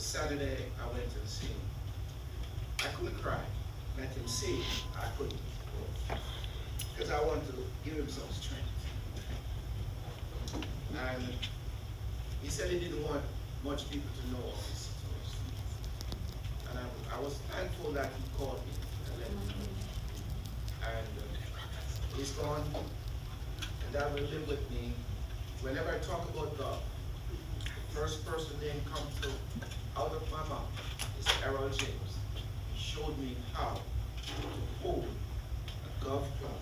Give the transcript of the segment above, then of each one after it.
Saturday, I went to see him. I couldn't cry. Let him sing. I couldn't. Because I wanted to give him some strength. And he said he didn't want much people to know of his situation. And I was thankful that he called me and let me know. And he's gone. And that will live with me. Whenever I talk about God, the first person name comes out of my mouth is Errol James. He showed me how to hold a golf club.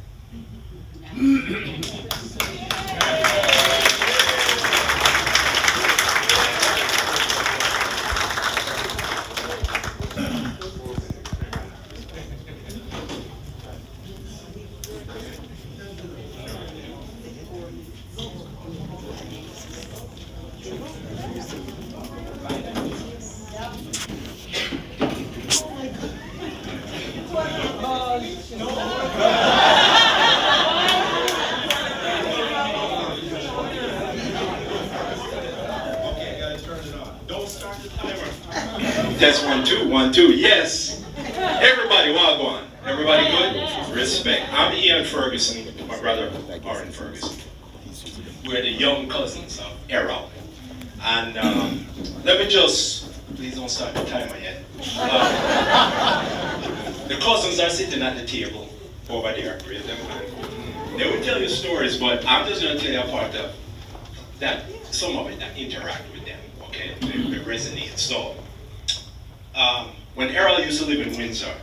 Test 1 2 1 2. Yes. Everybody, wagwan. Everybody good? Respect. I'm Ian Ferguson. My brother, Aaron Ferguson. We're the young cousins of Errol. And let me just, please don't start the timer yet. The cousins are sitting at the table over there. Raise them hand. They will tell you stories, but I'm just going to tell you a part of that, some of it that interact with them. Okay, they resonate. So, when Errol used to live in Windsor,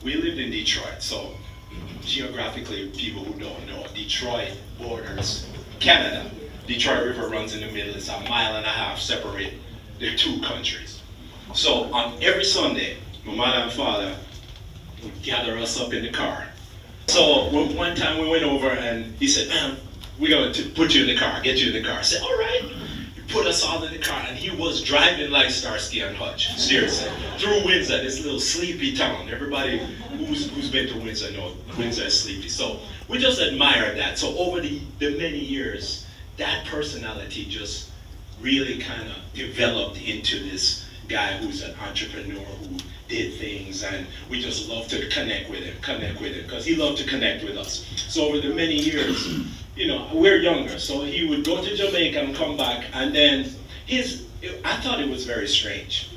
we lived in Detroit. So, geographically, people who don't know, Detroit borders Canada. Detroit River runs in the middle. It's a 1.5 miles separate the two countries. So, on every Sunday, my mother and father would gather us up in the car. So, one time we went over and he said, "Man, we're going to put you in the car, get you in the car." I said, "All right." Put us all in the car, and he was driving like Starsky and Hutch, seriously, through Windsor, this little sleepy town. Everybody who's been to Windsor knows Windsor is sleepy. So we just admired that. So over the many years, that personality just really kind of developed into this guy who's an entrepreneur who did things, and we just love to connect with him, because he loved to connect with us. So over the many years, you know, we're younger, so he would go to Jamaica and come back, and then I thought it was very strange.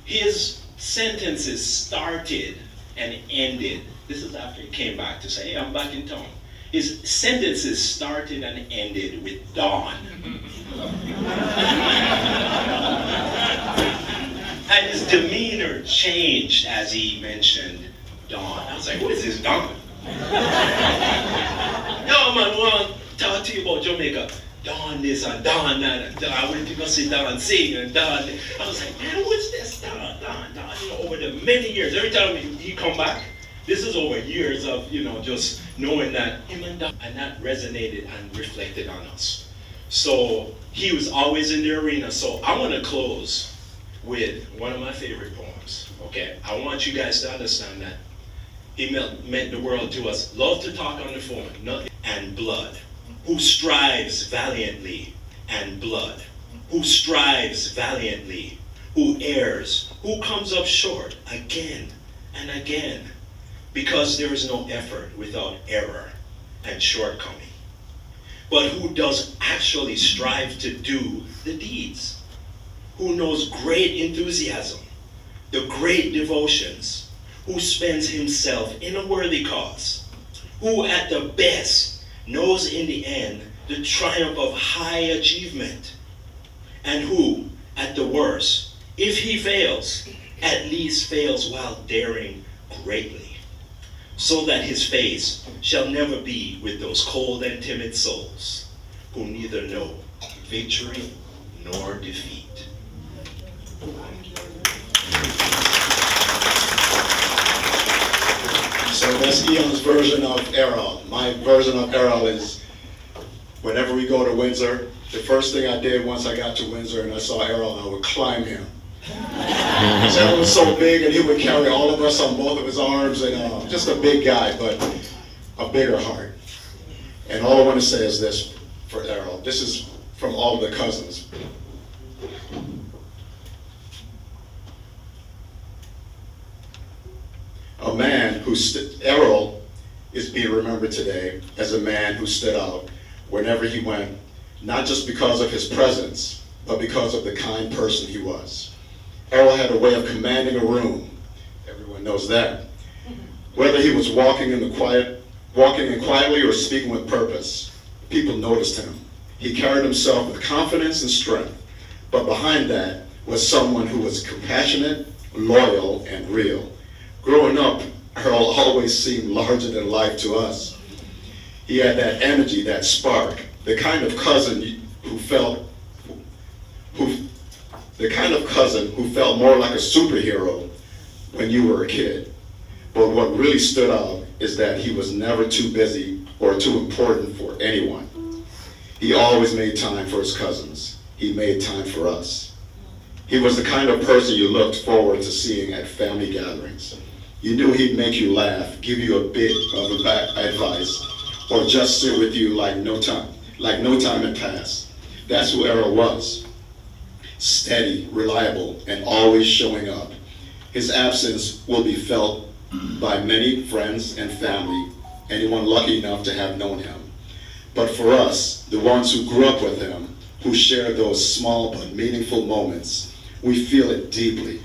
His sentences started and ended. This is after he came back to say, "Hey, I'm back in town." His sentences started and ended with "dawn." And his demeanor changed as he mentioned dawn. I was like, "What is this dawn?" "No, man, I want to talk to you about Jamaica. Dawn this and dawn that, and dawn. I went to go sit down and sing and dawn." I was like, "Man, what's this dawn?" You know, over the many years, every time he come back, this is over years of, you know, just knowing that him and dawn, and that resonated and reflected on us. So he was always in the arena. So I want to close with one of my favorite poems. Okay, I want you guys to understand that he meant the world to us. Love to talk on the phone, nothing, and blood. Who strives valiantly, and blood. Who strives valiantly, who errs, who comes up short again and again, because there is no effort without error and shortcoming. But who does actually strive to do the deeds? Who knows great enthusiasm, the great devotions, who spends himself in a worthy cause, who at the best knows in the end the triumph of high achievement, and who at the worst, if he fails, at least fails while daring greatly, so that his face shall never be with those cold and timid souls who neither know victory nor defeat. So that's Ian's version of Errol. My version of Errol is whenever we go to Windsor, the first thing I did once I got to Windsor and I saw Errol, I would climb him. Errol was so big and he would carry all of us on both of his arms, and just a big guy, but a bigger heart. And all I want to say is this for Errol. This is from all of the cousins. Errol is being remembered today as a man who stood out whenever he went, not just because of his presence, but because of the kind person he was. Errol had a way of commanding a room. Everyone knows that. Whether he was walking in quietly or speaking with purpose, people noticed him. He carried himself with confidence and strength, but behind that was someone who was compassionate, loyal, and real. Growing up, Errol always seemed larger than life to us. He had that energy, that spark, the kind of cousin who felt more like a superhero when you were a kid. But what really stood out is that he was never too busy or too important for anyone. He always made time for his cousins. He made time for us. He was the kind of person you looked forward to seeing at family gatherings. You knew he'd make you laugh, give you a bit of advice, or just sit with you like no time had passed. That's who Errol was. Steady, reliable, and always showing up. His absence will be felt by many friends and family, anyone lucky enough to have known him. But for us, the ones who grew up with him, who shared those small but meaningful moments, we feel it deeply.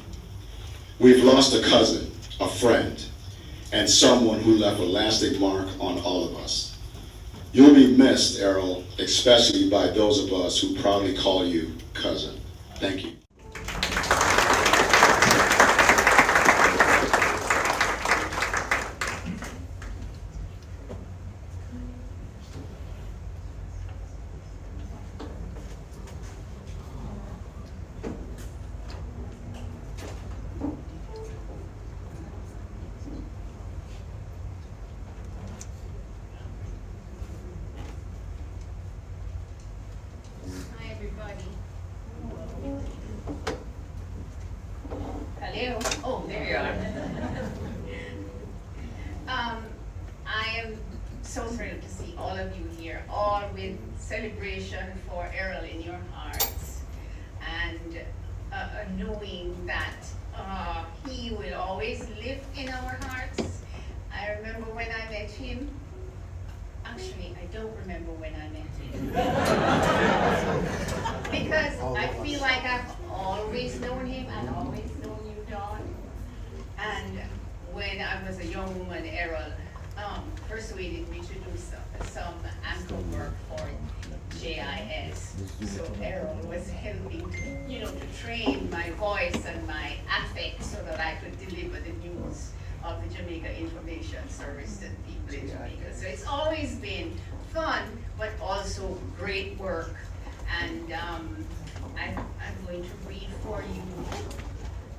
We've lost a cousin, a friend, and someone who left a lasting mark on all of us. You'll be missed, Errol, especially by those of us who proudly call you cousin. Thank you. Hello. Oh, there you are. I am so thrilled to see all of you here, all with celebration for Errol in your hearts, and knowing that he will always live in our hearts. I remember when I met him. Actually, I don't remember when I met him. Because I feel like I've always known him and always known you, Dawn. And when I was a young woman, Errol persuaded me to do some anchor work for JIS. So Errol was helping, to train my voice and my affect so that I could deliver the news of the Jamaica Information Service to people in Jamaica. So it's always been fun, but also great work. And I'm going to read for you.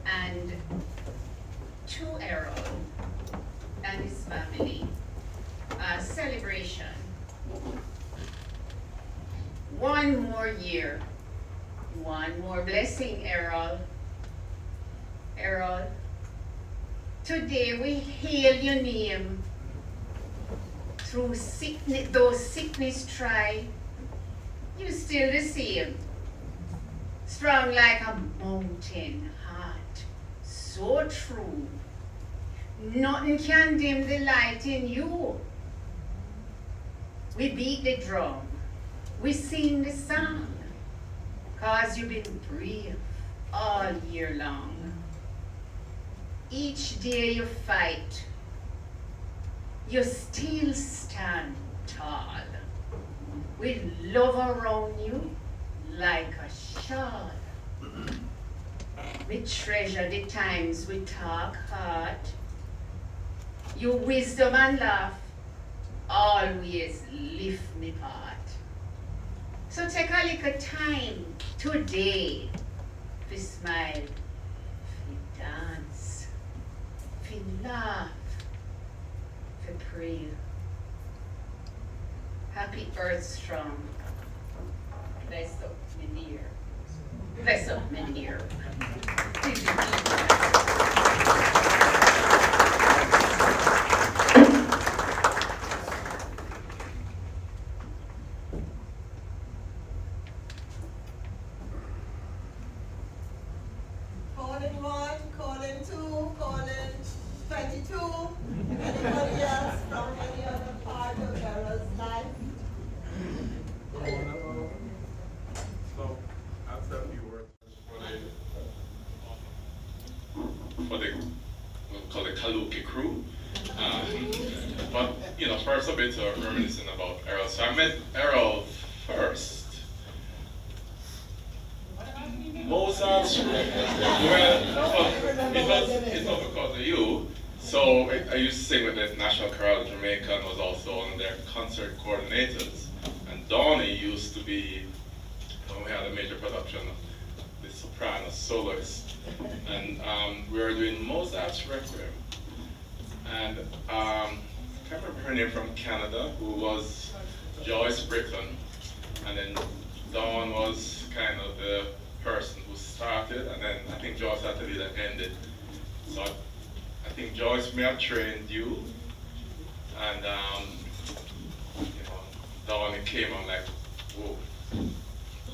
And to Errol and his family, a celebration. One more year, one more blessing, Errol. Errol, today we hail your name. Through sickness, though sickness try, you still the same. Strong like a mountain heart, so true. Nothing can dim the light in you. We beat the drum, we sing the song, 'cause you've been brave all year long. Each day you fight, you still stand tall, with love around you like a shawl. We treasure the times we talk hard. Your wisdom and laugh always lift me part. So take a little time today to smile, to dance, to laugh, to pray. Happy Earth Strong. Bless up, my dear. Bless up, my dear. Please Calling one, calling two, calling 22. Anybody else from any other part of Errol's life? So, I'll say a few words for the we'll call it Kaluki crew. But, you know, first a bit reminiscing about Errol. So I met Errol first. Mozart's, well, it was because of you. So I used to sing with the National Chorale of Jamaica and was also one of their concert coordinators. And Donnie used to be, when we had a major production, the soprano soloist. And we were doing Mozart's Requiem. And I can't remember her name from Canada, who was Joyce Britton. And then Dawn was kind of the person who started, and then I think Joyce had to be that ended. So I think Joyce may have trained you, and you know, Dawn came on like, whoa,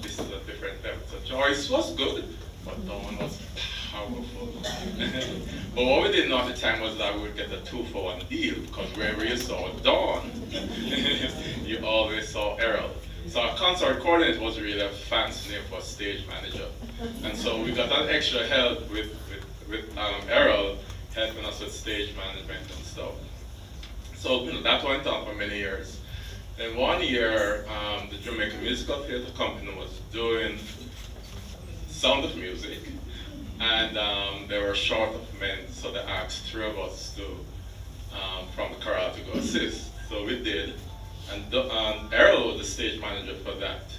this is a different level. So Joyce was good, but Dawn was powerful. But what we didn't know at the time was that we would get a 2-for-1 deal, because wherever you saw Dawn, you always saw Errol. So our concert coordinator was really a fancy name for a stage manager. And so we got that extra help with Errol helping us with stage management and stuff. So you know, that went on for many years. Then one year, the Jamaican Musical Theatre Company was doing Sound of Music, and they were short of men, so they asked 3 of us to, from the chorale to go assist. So we did. And Errol was the stage manager for that.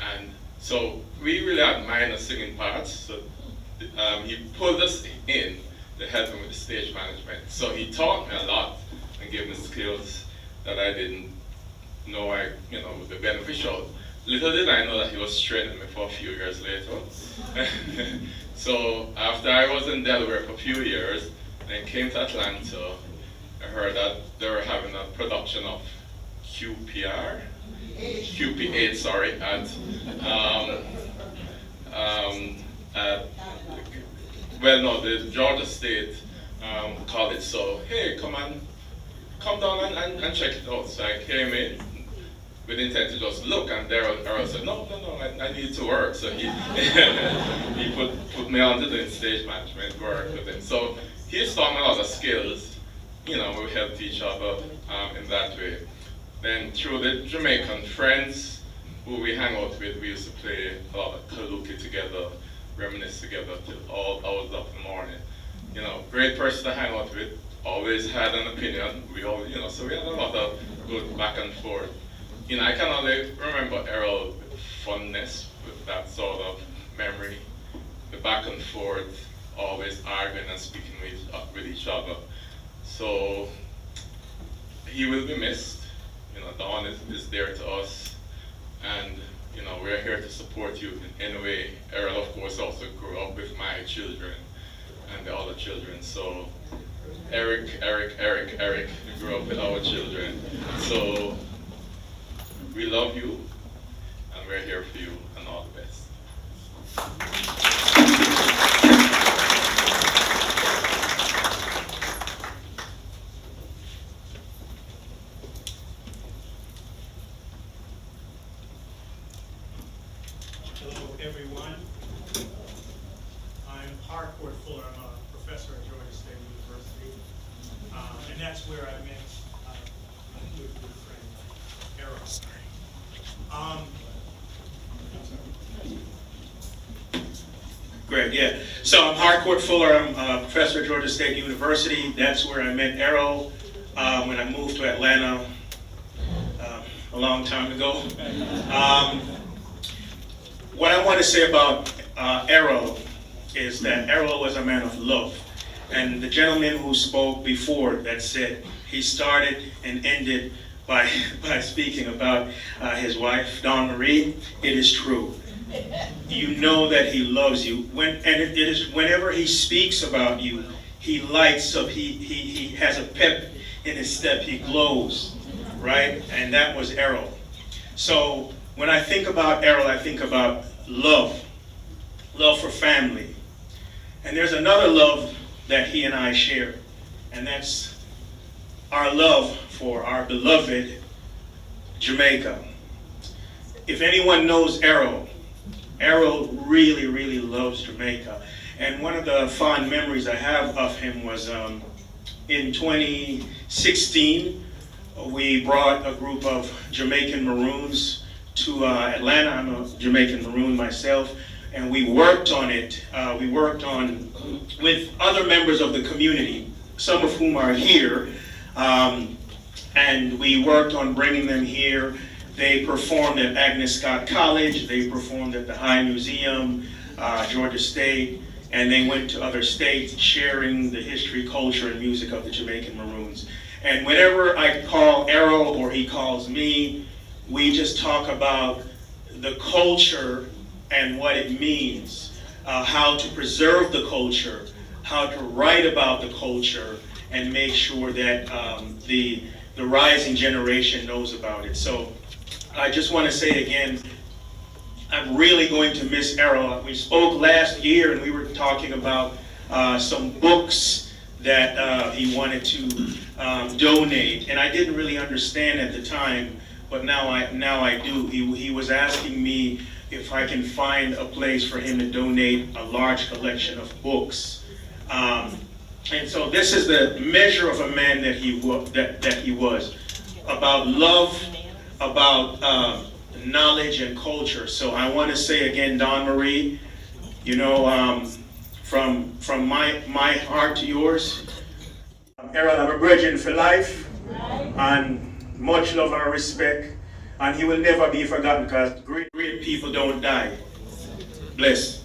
And so we really had minor singing parts. So he pulled us in to help him with the stage management. So he taught me a lot and gave me skills that I didn't know would be beneficial. Little did I know that he was training me for a few years later. So after I was in Delaware for a few years, then came to Atlanta, I heard that they were having a production of QP8, sorry, the Georgia State College. So, hey, come down and check it out. So I came in with the intent to just look, and Errol said, no, I need to work. So he he put me on to doing stage management work with him. So he taught me a lot of skills. You know, we helped each other in that way. Then through the Jamaican friends who we hang out with, we used to play a lot of kaluki together, reminisce together till all hours of the morning. You know, great person to hang out with, always had an opinion. So we had a lot of good back and forth. You know, I can only remember Errol with fondness, with that sort of memory, the back and forth, always arguing and speaking with each other. So he will be missed. You know, Dawn is there to us, and you know, we're here to support you in any way. Errol, of course, also grew up with my children and the other children. So Eric, we grew up with our children. So we love you, and we're here for you, and all the best. Hello, everyone. I'm Harcourt Fuller. I'm a professor at Georgia State University, and that's where I met my good friend Errol. Great, yeah. So I'm Harcourt Fuller. I'm a professor at Georgia State University. That's where I met Errol when I moved to Atlanta a long time ago. What I want to say about Errol is that Errol was a man of love. And the gentleman who spoke before that said he started and ended by speaking about his wife, Dawn Marie, it is true. You know that he loves you. It is whenever he speaks about you, he lights up, he has a pep in his step, he glows, right? And that was Errol. So when I think about Errol, I think about love for family. And there's another love that he and I share. and that's our love for our beloved Jamaica. If anyone knows Errol, Errol really, really loves Jamaica. And one of the fond memories I have of him was in 2016, we brought a group of Jamaican Maroons to Atlanta. I'm a Jamaican Maroon myself, and we worked on it. We worked on with other members of the community, some of whom are here, and we worked on bringing them here. They performed at Agnes Scott College, they performed at the High Museum, Georgia State, and they went to other states sharing the history, culture, and music of the Jamaican Maroons. And whenever I call Errol or he calls me, we just talk about the culture and what it means, how to preserve the culture, how to write about the culture, and make sure that the rising generation knows about it. So I just want to say again, I'm really going to miss Errol. We spoke last year and we were talking about some books that he wanted to donate, and I didn't really understand at the time, but now I do. He was asking me if I can find a place for him to donate a large collection of books. And so this is the measure of a man that he was, about love, about knowledge and culture. So I want to say again, Don Marie, you know, from my heart to yours, Errol, I'm a brethren for life, and much love and respect, and he will never be forgotten because great people don't die. Bless.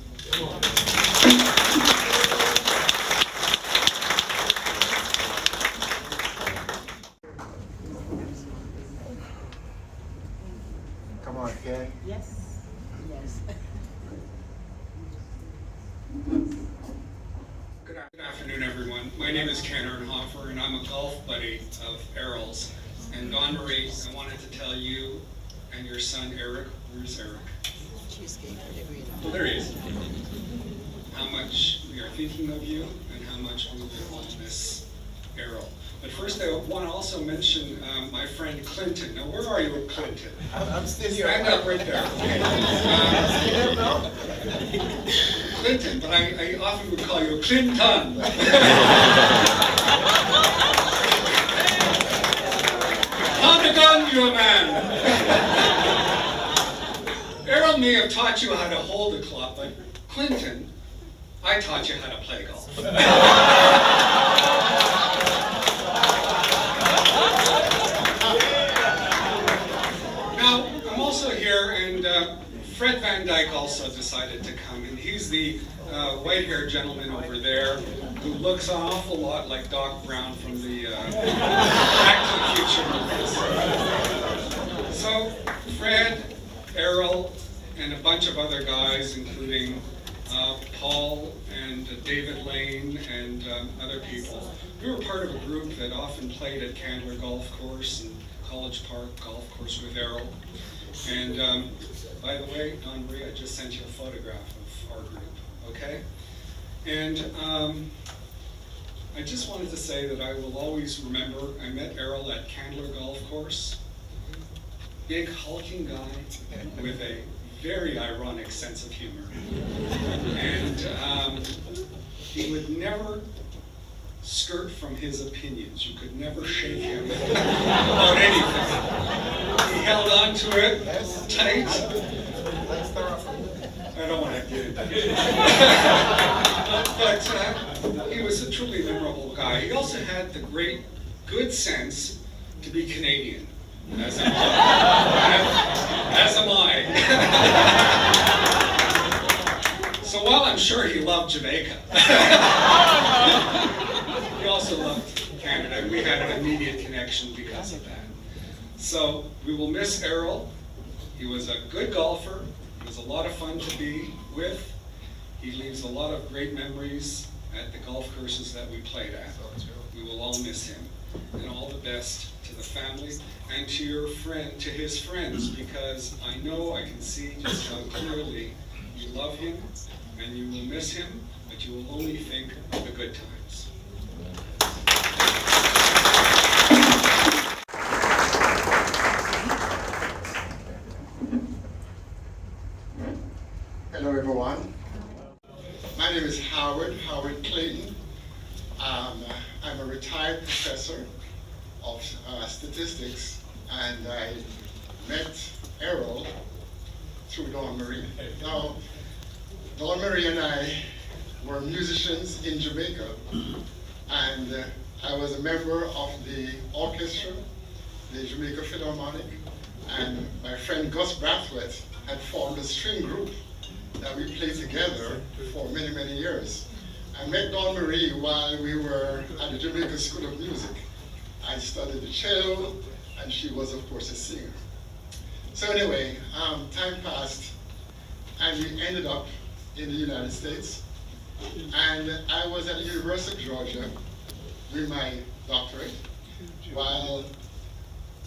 Come on, Ken. Yes. Yes. Good afternoon, everyone. My name is Ken Ernhofer, and I'm a golf buddy of Errol's. And Don Marie, I wanted to tell you and your son Eric, where's Eric? Well, there he is. How much we are thinking of you and how much we will miss Errol. But first, I want to also mention my friend Clinton. Now, where are you, Clinton? I'm still here. Stand up right there. Okay. Clinton, but I often would call you Clinton. How the gun, you man? Errol may have taught you how to hold a club, but Clinton, I taught you how to play golf. Now, I'm also here, and Fred Van Dyke also decided to come, and he's the white-haired gentleman over there who looks an awful lot like Doc Brown from the Back to the Future movies. So, Fred, Errol, and a bunch of other guys, including Paul and David Lane and other people, we were part of a group that often played at Candler Golf Course and College Park Golf Course with Errol. And by the way, Don Marie, I just sent you a photograph of our group, okay? And I just wanted to say that I will always remember, I met Errol at Candler Golf Course. Big hulking guy with a very ironic sense of humor. And he would never skirt from his opinions. You could never shake him about anything. He held on to it tight. I don't want to get into it. But he was a truly memorable guy. He also had the great good sense to be Canadian, as am I. As am I. So while I'm sure he loved Jamaica, he also loved Canada. We had an immediate connection because of that. So we will miss Errol. He was a good golfer. He was a lot of fun to be with. He leaves a lot of great memories at the golf courses that we played at. We will all miss him. And all the best to the family and to your friend, to his friends, because I know, I can see just how clearly you love him and you will miss him, but you will only think of the good times. My name is Howard Clayton. I'm a retired professor of statistics, and I met Errol through Dawn Marie. Now, Dawn Marie and I were musicians in Jamaica, and I was a member of the orchestra, the Jamaica Philharmonic, and my friend Gus Brathwaite had formed a string group that we played together for many, many years. I met Dawn Marie while we were at the Jamaica School of Music. I studied the cello, and she was, of course, a singer. So anyway, time passed, and we ended up in the United States. And I was at the University of Georgia doing my doctorate, while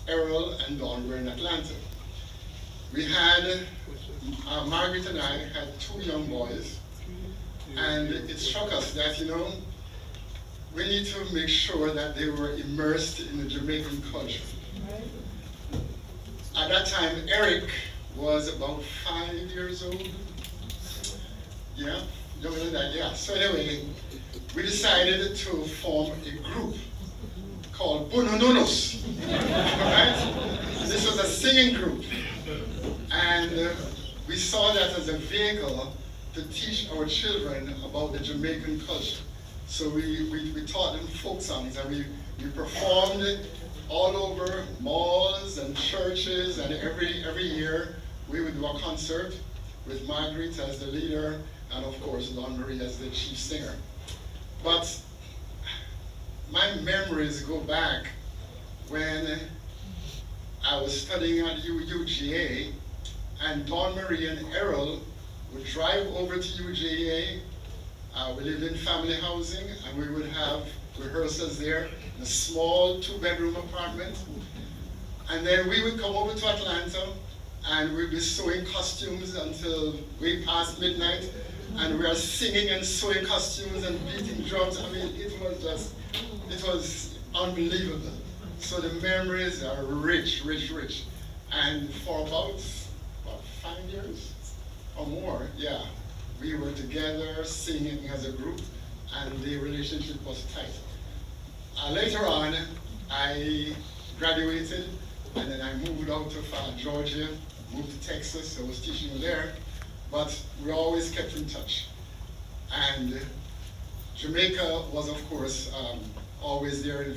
Errol and Dawn were in Atlanta. We had, Margaret and I had 2 young boys, and it struck us that, you know, we need to make sure that they were immersed in the Jamaican culture. At that time, Eric was about 5 years old. Yeah, younger than that, yeah. So anyway, we decided to form a group called Bunononos. Right? This was a singing group. And we saw that as a vehicle to teach our children about the Jamaican culture. So we taught them folk songs, and we performed all over malls and churches, and every year we would do a concert with Margaret as the leader, and of course Dawn Marie as the chief singer. But my memories go back when I was studying at UGA, and Dawn Marie and Errol would drive over to UGA. We lived in family housing, and we would have rehearsals there in a small 2-bedroom apartment. And then we would come over to Atlanta, and we'd be sewing costumes until way past midnight, and we are singing and sewing costumes and beating drums. I mean, it was unbelievable. So the memories are rich, rich, rich. And for about 5 years or more, yeah, we were together singing as a group, and the relationship was tight. Later on, I graduated, and then I moved out of Georgia, moved to Texas. I was teaching there, but we always kept in touch. And Jamaica was, of course, always there in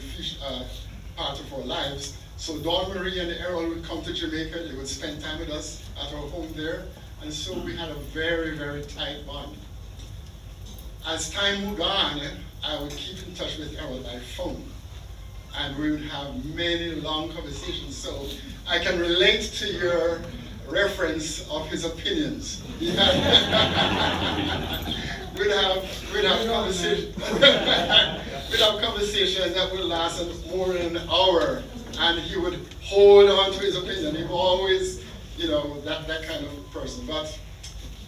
part of our lives. So Dawn Marie and Errol would come to Jamaica. They would spend time with us at our home there. And so we had a very, very tight bond. As time moved on, I would keep in touch with Errol by phone. And we would have many long conversations. So I can relate to your reference of his opinions. We'd have conversations. We'd have conversations that would last more than an hour, and he would hold on to his opinion. He was always, you know, that kind of person. But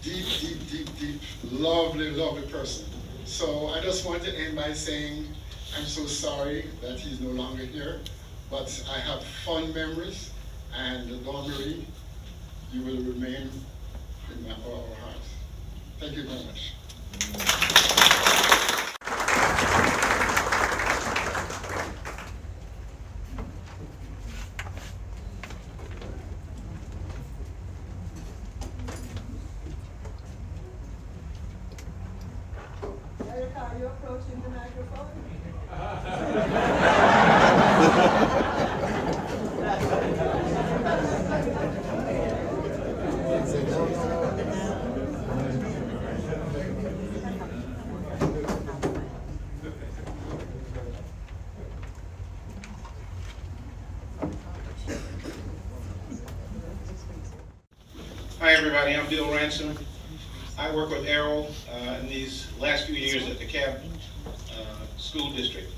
deep, deep, deep, deep, lovely, lovely person. So I just want to end by saying I'm so sorry that he's no longer here, but I have fond memories, and Dawn Marie, you will remain in our hearts. Thank you very much. Eric, are you approaching the microphone? Hi everybody, I'm Bill Ransom. I work with Errol in these last few years at the DeKalb School District.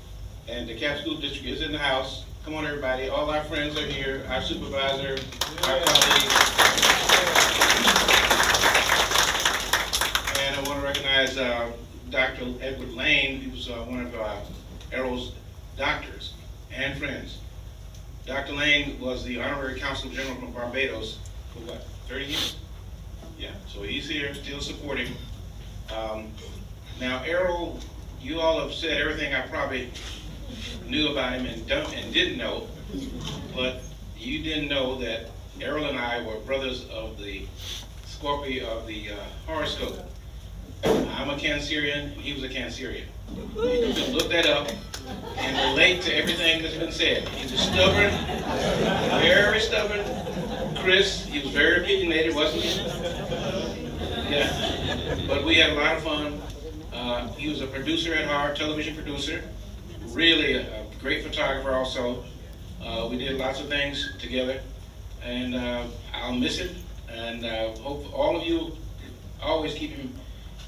And the DeKalb School District is in the house. Come on everybody, all our friends are here, our supervisor, our colleagues. And I want to recognize Dr. Edward Lane, who's one of Errol's doctors and friends. Dr. Lane was the Honorary Consul General from Barbados for what, 30 years? Yeah, so he's here, still supporting. Now, Errol, you all have said everything I probably knew about him and didn't know, but you didn't know that Errol and I were brothers of the Scorpio of the horoscope. I'm a Cancerian, he was a Cancerian. You can look that up and relate to everything that's been said. He was stubborn, very stubborn. Chris, he was very opinionated, wasn't he? Yeah, but we had a lot of fun. He was a producer at heart, television producer, really a great photographer also. We did lots of things together, and I'll miss him, and hope all of you always keep him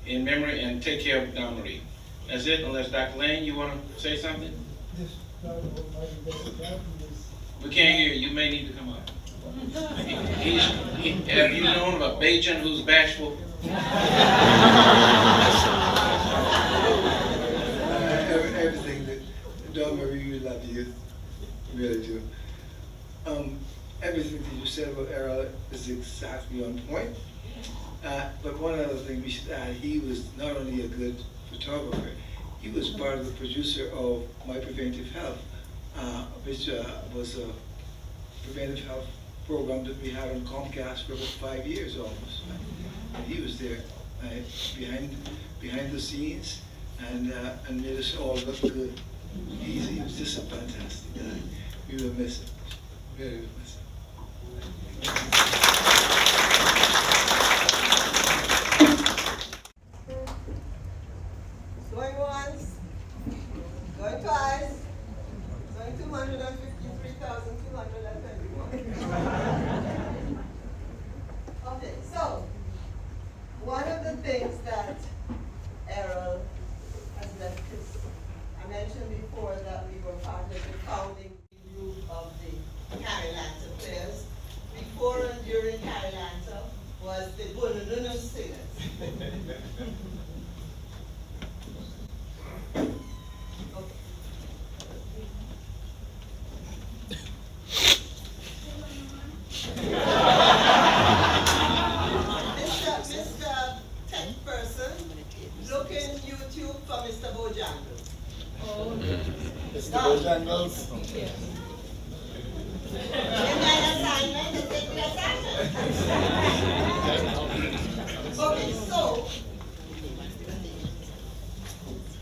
in memory and take care of Don Marie. That's it, unless Dr. Lane, you want to say something? We can't hear you. You may need to come up. Have you known of a Bajan who's bashful? Everything that Don Marie, we love you, really do. Everything that you said about Errol is exactly on point. But one other thing we should add, he was not only a good photographer, he was part of the producer of My Preventive Health, which was a preventive health program that we had on Comcast for about 5 years almost. And he was there behind the scenes and made us all look good. He was just a fantastic guy. We will miss him. Very will miss him. Going once, going twice, going 253,221. Okay, so one of the things that Errol has left is, I mentioned before that we were part of the founding group of the Carolanta Players. Before and during Carolanta was the Bunununu Singers. Mr. Tech person, look in YouTube for Mr. Bojangles. Mr. Bojangles? Okay, so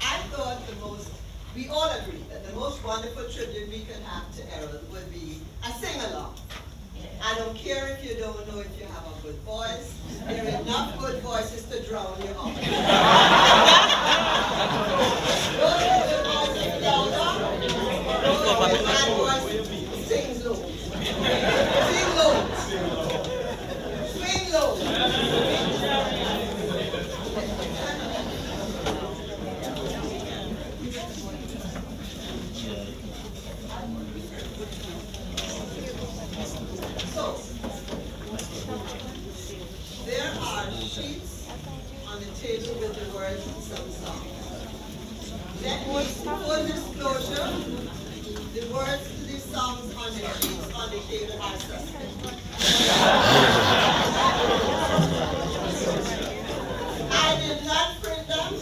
I thought we all agree that the most wonderful tribute we can have to Errol would be a sing-along. I don't care if you don't know if you have a good voice. There are enough good voices to drown you out. Those good voices louder, those with bad voices sing low. Sing low. Swing low. So, there are sheets on the table with the words of some songs. Let me, full disclosure, the words to these songs on the sheets on the table are suspect. I did not print them,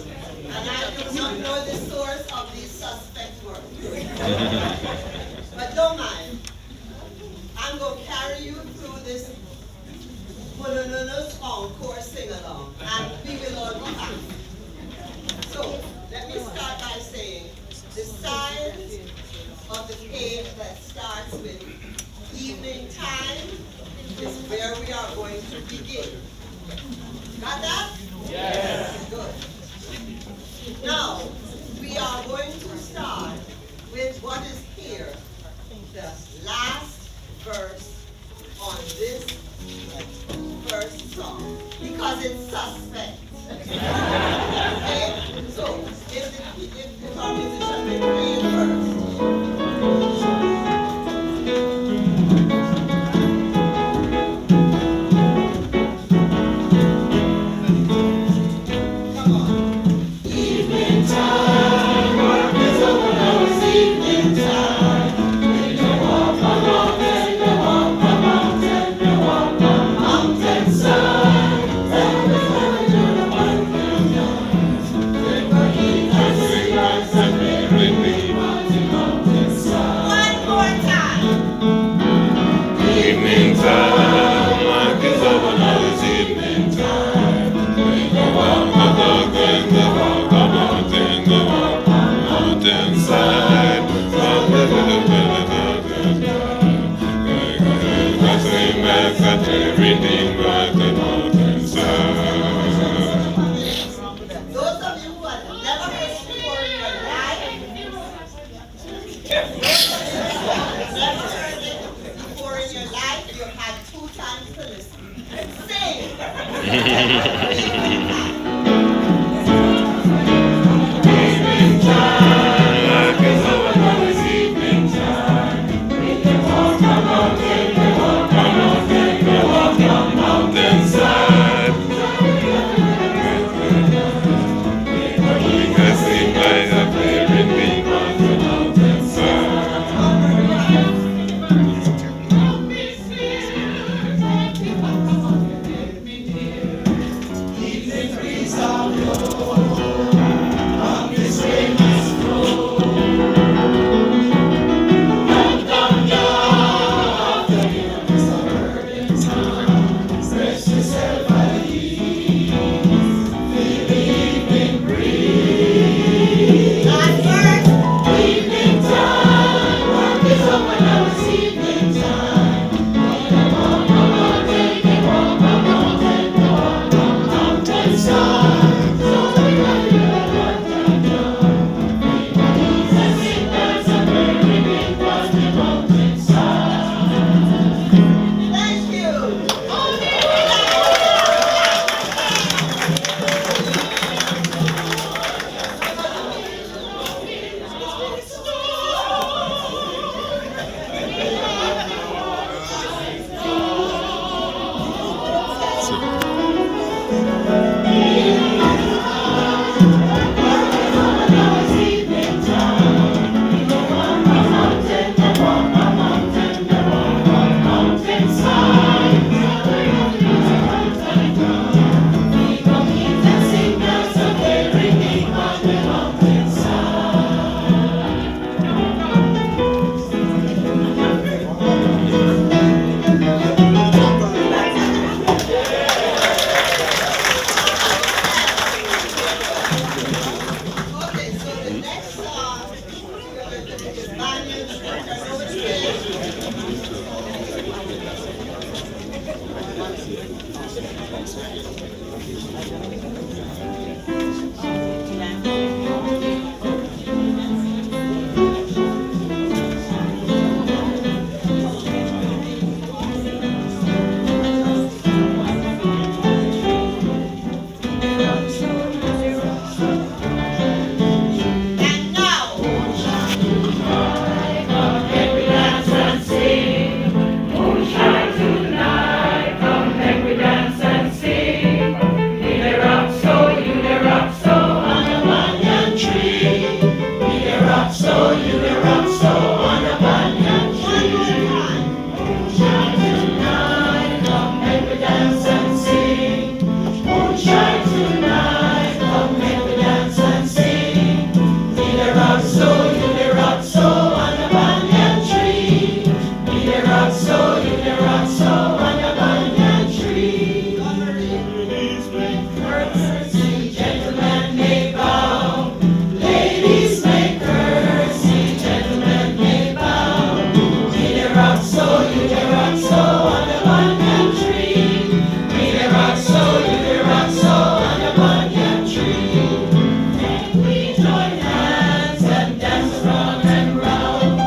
and I do not know the source of these suspect words. But don't mind. I'm going to carry you through this Bunununu encore sing-along, and we will all be happy. So, let me start by saying, the side of the page that starts with evening time is where we are going to begin. Got that? Yes. Good. Now, we are going to start with what is here, the last verse on this first song, because it's suspect. Okay? So, if our musician may play it first. Those of you who have never heard it before in your life, never heard it before in your life, you had 2 times to listen. Sing! Evening time, like it's over now, it's evening time. We can walk on mountain, we walk on mountain, we walk on mountainside. We can sing like a prayer in the mountainside. Evening breeze of blow, on this famous road. And down yonder, the hills of urban town, rest yourself at ease, feel the evening breeze. Evening time, work is over now, it's evening time. Walk on mountain, walk on mountain, walk on mountainside. So we got to let one time down. And singers are wearing it on the mountainside. Thank you. Okay, so the next song is Banyan Tree. Turn over the And now, Moonshine tonight, come make we dance and sing. You the rock so, you the rock so, on a banyan tree. You the rock so, you the rock so, on a banyan tree. Moonshine tonight, come make we dance and sing. Moonshine tonight, come make we dance and sing. You the rock so, you the rock so, on a banyan tree. You the rock so, you the rock so, on a banyan tree. Ladies make courtesy, gentlemen may bow. Ladies make courtesy, gentlemen may bow. You the rock so, you the rock so, on a banyan tree. You the rock so, you the rock so, on a banyan tree. Then we join hands and dance round and round.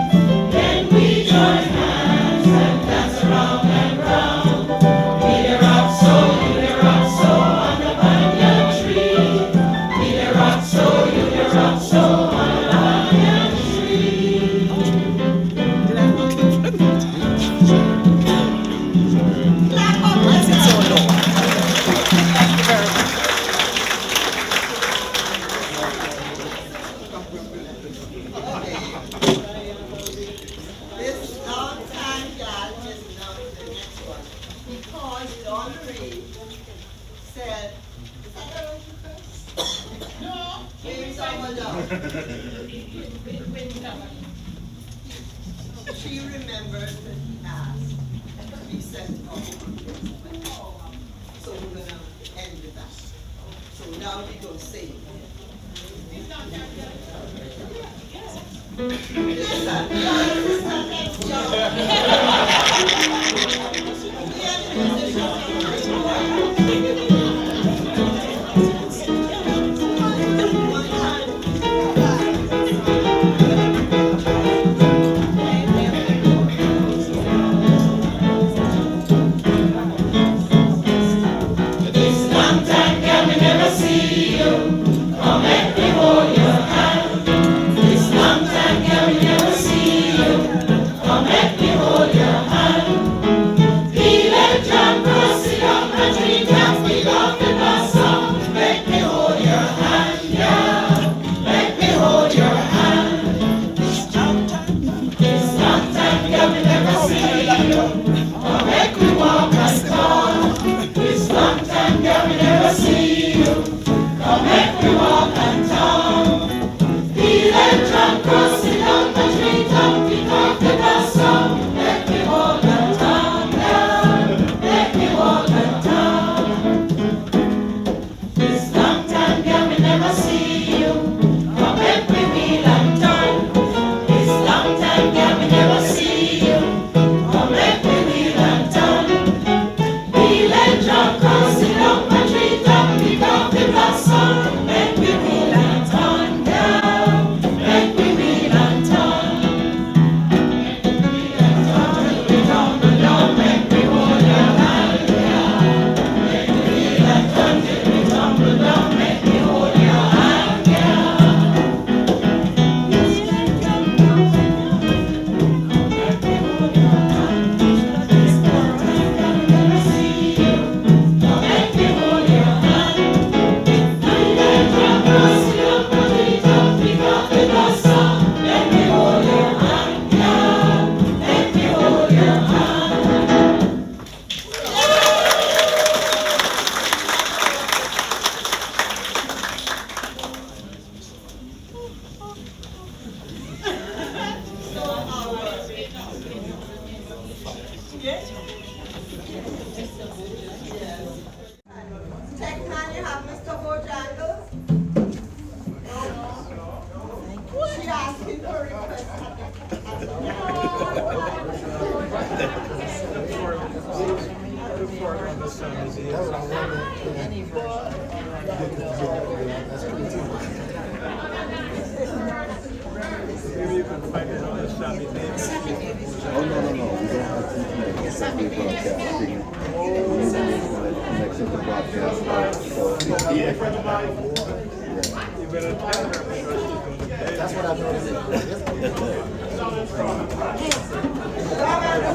Then we join hands and dance round and round. We the rock so, you the rock so, on the banyan tree. We the rock so, you the rock so, on the banyan tree. clap up yourself. This long time gal is now the next one. Because Donna Reed said, is that the one you first? No. Maybe someone else. She remembered that he asked to be sent home. So we're gonna end with that. So So now we're going to sing.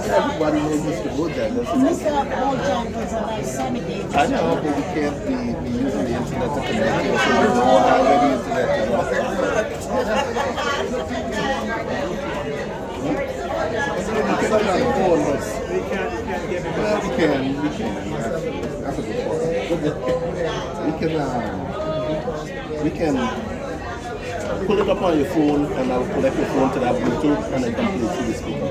Everybody knows Mr. Bojack, doesn't it? Mr. Bojack is a nice sunny day. I know, but we can't be using the internet to connect you, so we're not ready internet to work. We can put it on the phone, but we can't give it. Well, we can. That's a good point. We can pull it up on your phone, and I'll connect your phone to that Bluetooth, and then play it through the speaker.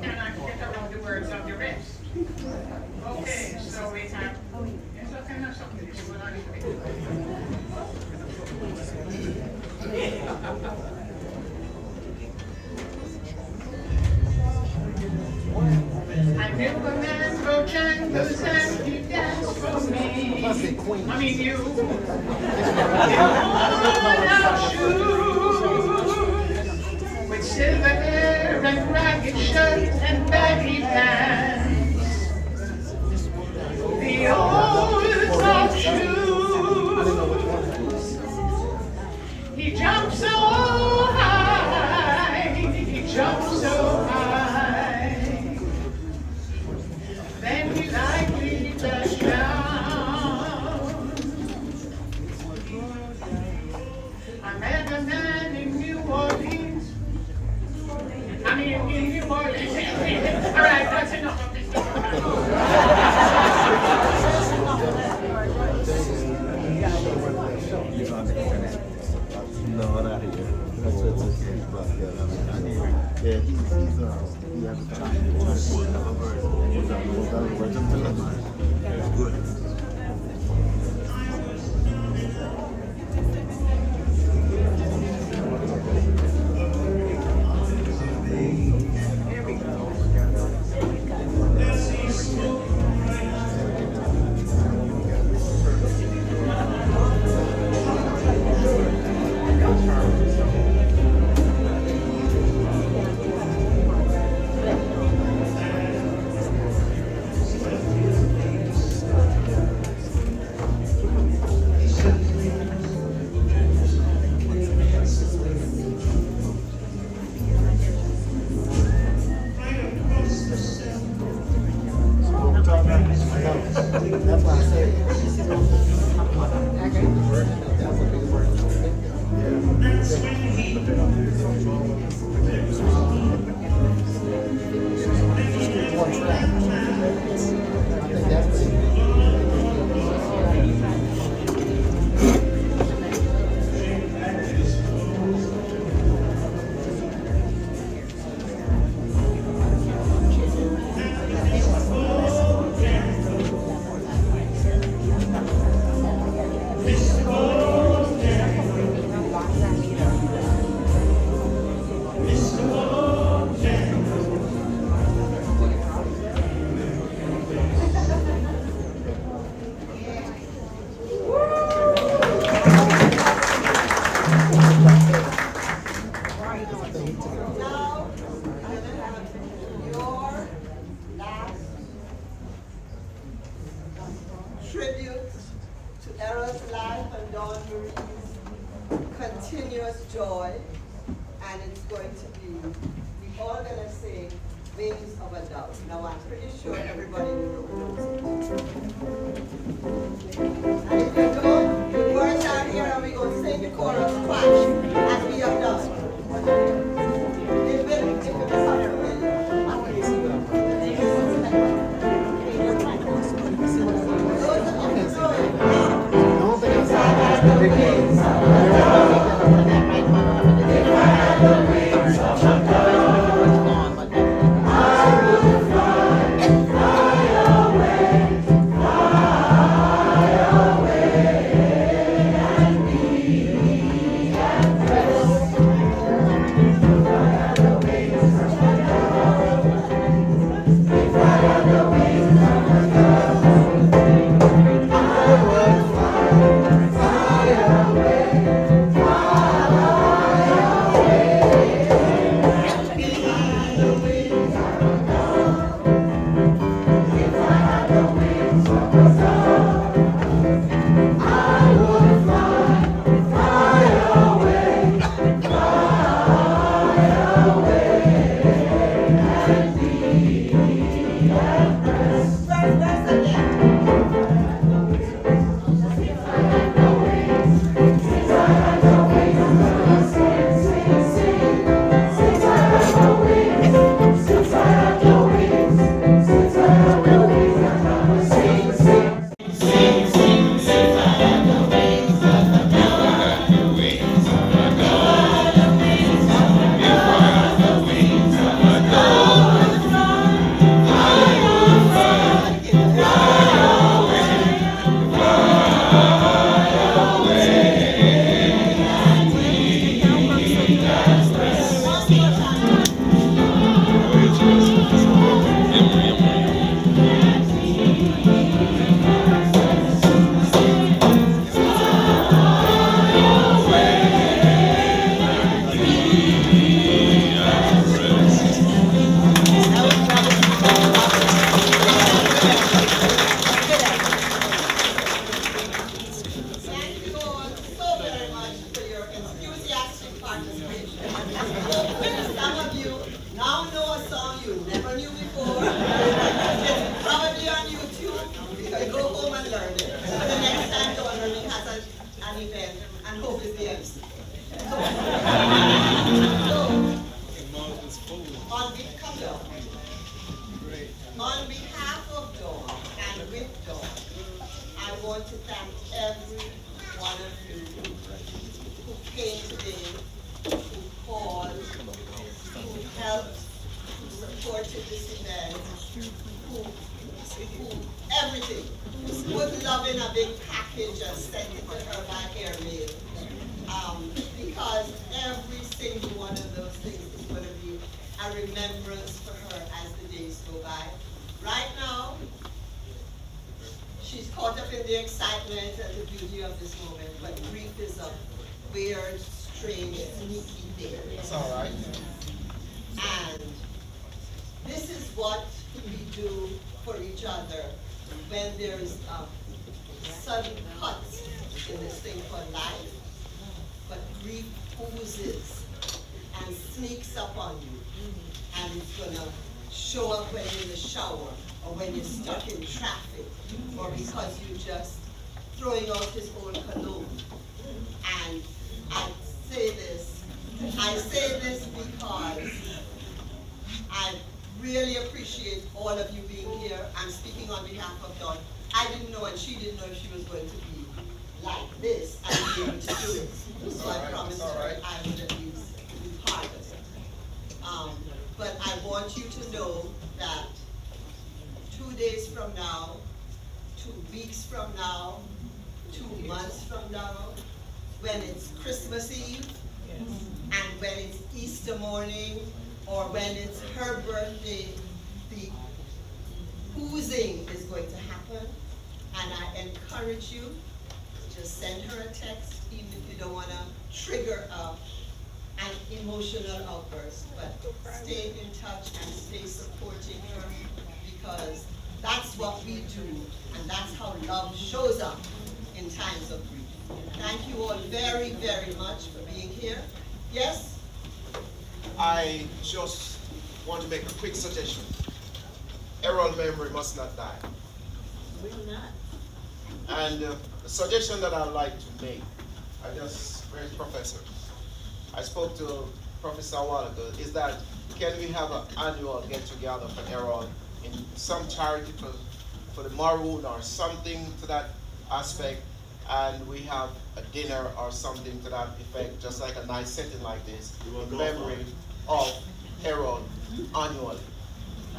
And I forget about the words of the rest. Okay, so we have, yes, I can have something. This will not I never man broke ankles and he danced for me. I mean you. Without shoes, with silver hair and ragged shirt and baggy pants. The old soft shoes. He jumped so high. He jumped so high. Then he lightly touched down. I met a man in New Orleans. I mean, in New Orleans. All right, that's enough of this. No, not here. That's what this is. But yeah, he has a copy. It's good. That's why I said. Tribute to Errol's life and Dawn Marie's continuous joy, and it's going to be, we're all going to sing Wings of a Dove. Now I'm pretty sure everybody in the room knows it. And if you don't, the words are here and we're going to sing the chorus twice, as we have done. It will become familiar. Fly away. an event and hope is the MC. On behalf of Dawn and with Dawn, I want to thank every one of you who came today, who called, who helped, who supported this event, who everything, who put love in a big package and sent it to her by airmail. Because every single one of those things is going to be a remembrance for her as the days go by. Right now, she's caught up in the excitement and the beauty of this moment, but grief is a weird, strange, sneaky thing. It's all right. And this is what we do for each other when there's sudden cuts in this thing called life. But grief oozes and sneaks up on you, and it's gonna show up when you're in the shower, or when you're stuck in traffic, or because you're just throwing out his own cologne. And I say this because I really appreciate all of you being here. I'm speaking on behalf of Dawn. I didn't know, and she didn't know if she was going to be like this and be able to do it. So I promised her I would at least be part of it. But I want you to know that 2 days from now, 2 weeks from now, 2 months from now, when it's Christmas Eve, and when it's Easter morning, or when it's her birthday, the oozing is going to happen. And I encourage you to just send her a text, even if you don't want to trigger an emotional outburst, but stay in touch and stay supporting her, because that's what we do, and that's how love shows up in times of grief. Thank you all very, very much for being here. Yes? I just want to make a quick suggestion. Errol memory must not die. Will not. And the suggestion that I'd like to make, where's Professor? I spoke to Professor a while ago, is that can we have an annual get-together for Errol in some charity for the Maroon or something to that aspect, and we have a dinner or something to that effect, just like a nice setting like this, in memory of Errol annually.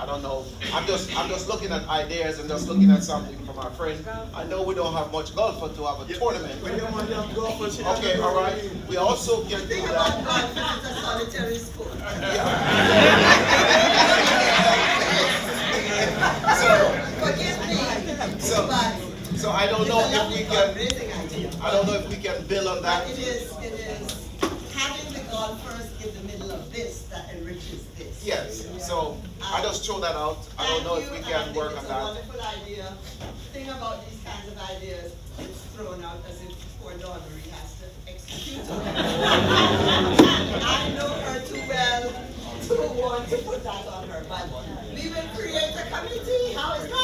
I don't know. I'm just looking at ideas and just looking at something from our friend. I know we don't have much golf to have a tournament. Okay, all right. We also can do that. Golf is a solitary sport. So I don't know if we can. I don't know if we can build on that. It is having the golfers in the middle of this that enriches this. Yes. So I just throw that out. I don't know if we can work on that. It's a wonderful idea. The thing about these kinds of ideas, it's thrown out as if poor Dawn Marie has to execute on it. And I know her too well to want to put that on her. But we will create a committee. How is that?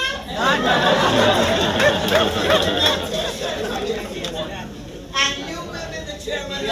And you will be the chairman.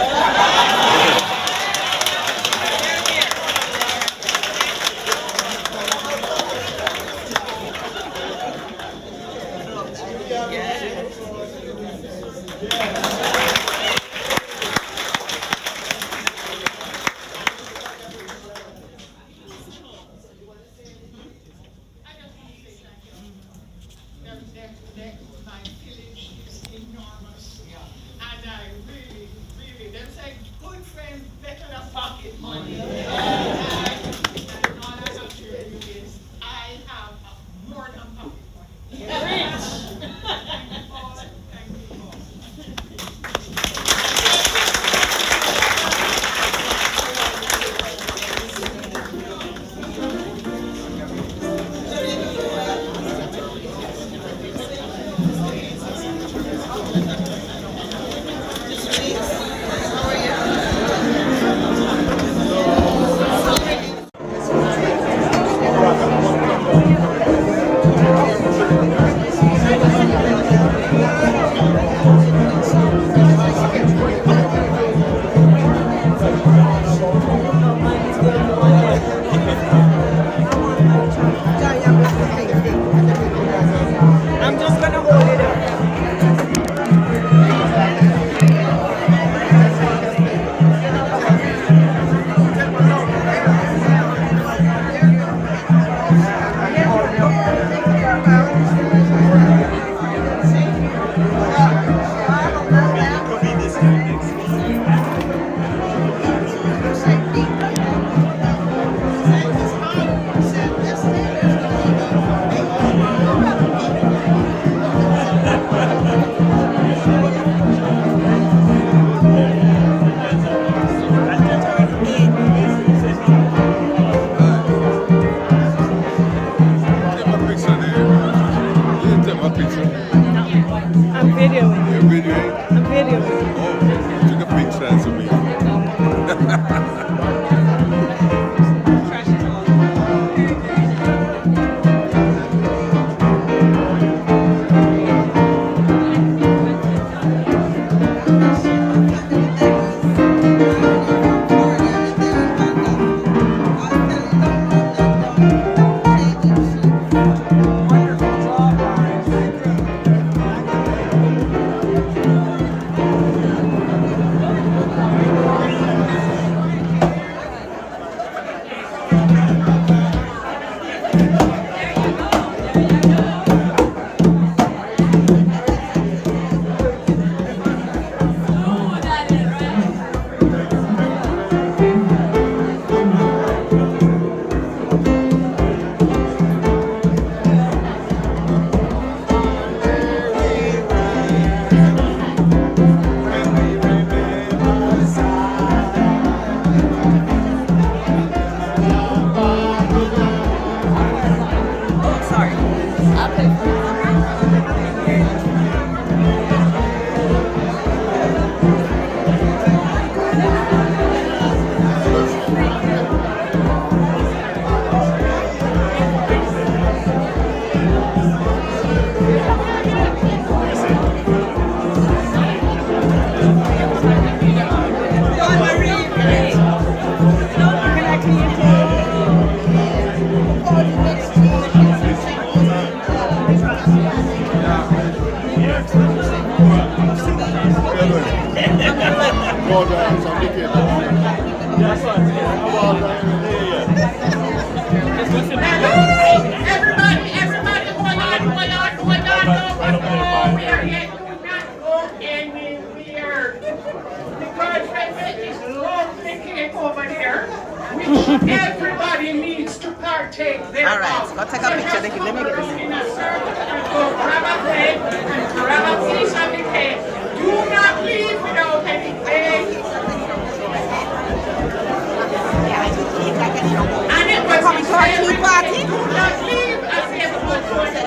video. Took a picture of me. Everybody needs to partake thereof. All right, so let's take a picture. Let me get this. Go grab a plate and grab a piece of the cake. Do not leave without any cake. And it was coming to our tea party. Do not leave as if it was going to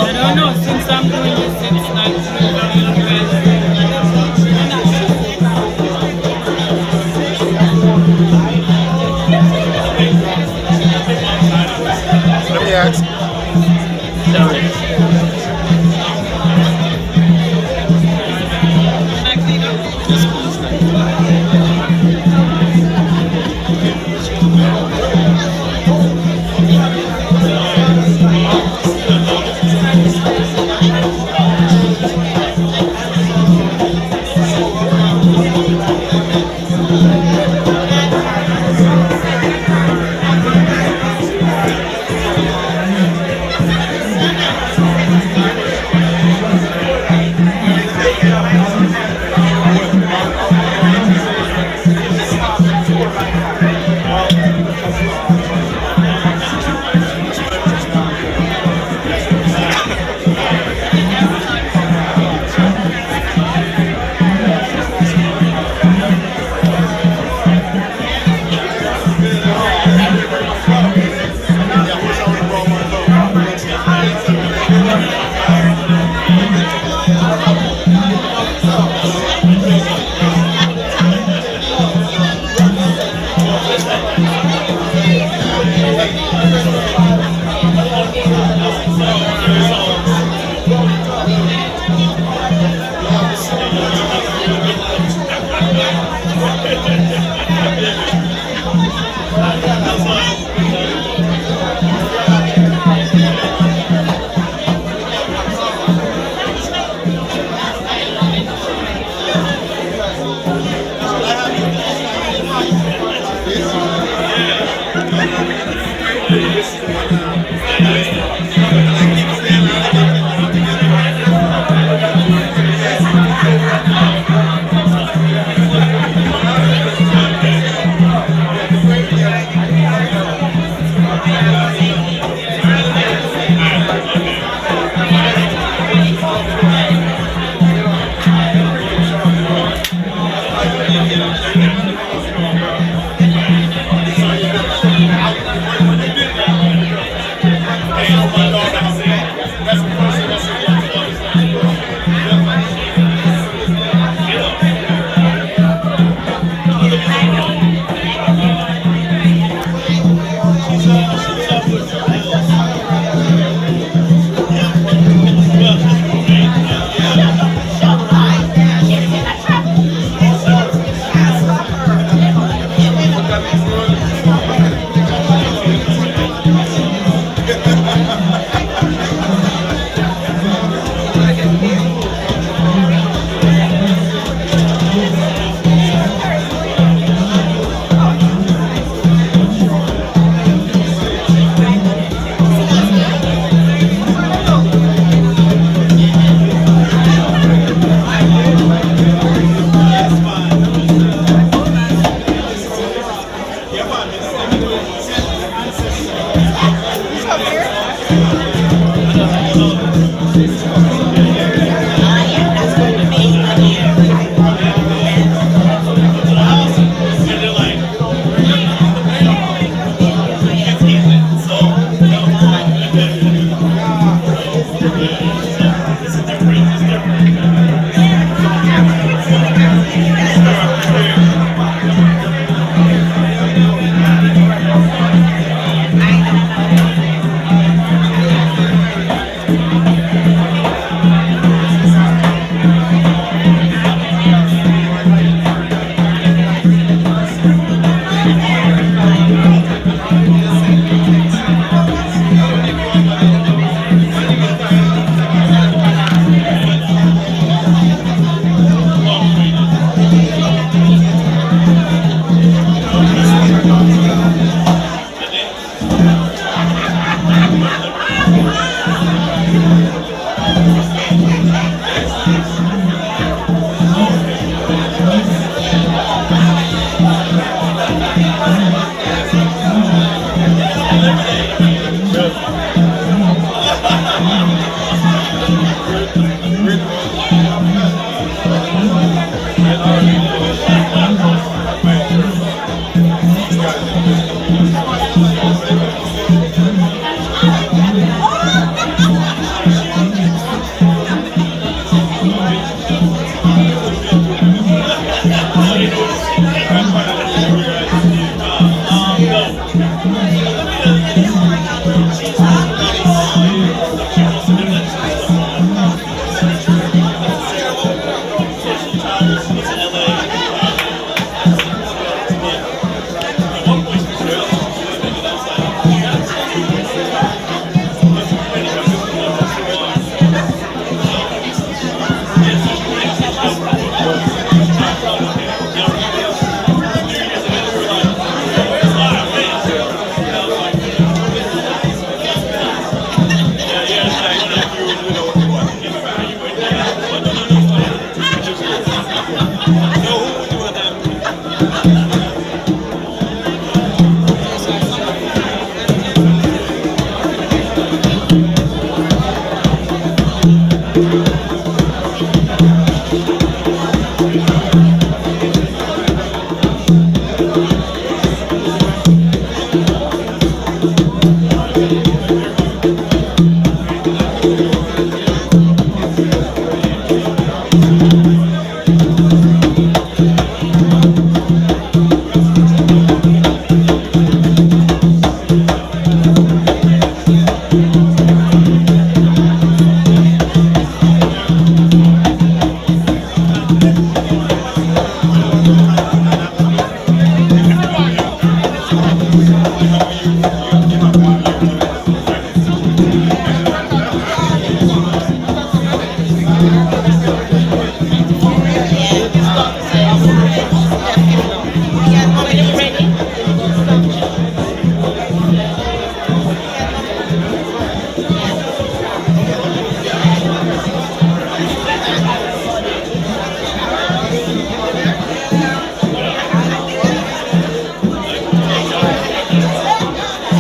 I don't know, since I'm doing this, it's not Let me ask.